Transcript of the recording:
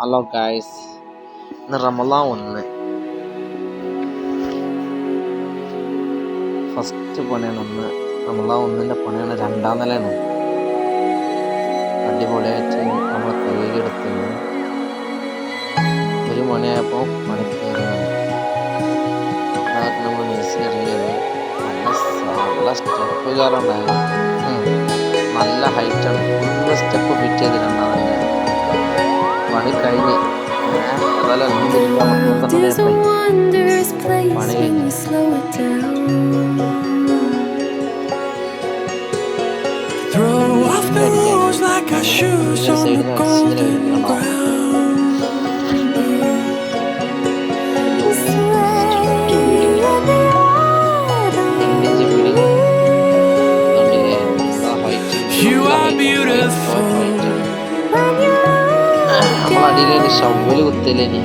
Hello guys, ഇന്ന് Ramadan 1 first പണിയാണ്. റമളാൻ 1ൻ്റെ പണിയാണ്. 2ാം നിലയാണ്. അടിപൊളിയായിട്ട് നമ്മൾ കഴുകിയെടുത്ത് 1 മണിയായപ്പോൾ പണി കയറുകയാണ്. നമ്മൾ നഴ്സറിയിൽ നല്ല സ്റ്റെപ്പ് കയറുണ്ടായിരുന്നു. നല്ല ഹൈറ്റാണ്. ഫുള്ള് സ്റ്റെപ്പ് ഫിറ്റ് ചെയ്തിട്ടുണ്ടാകും. പണി കഴിഞ്ഞ് പണി കഴിഞ്ഞ് നമ്മളടിയിലെ ഷവ്വല് കുത്തലേനി.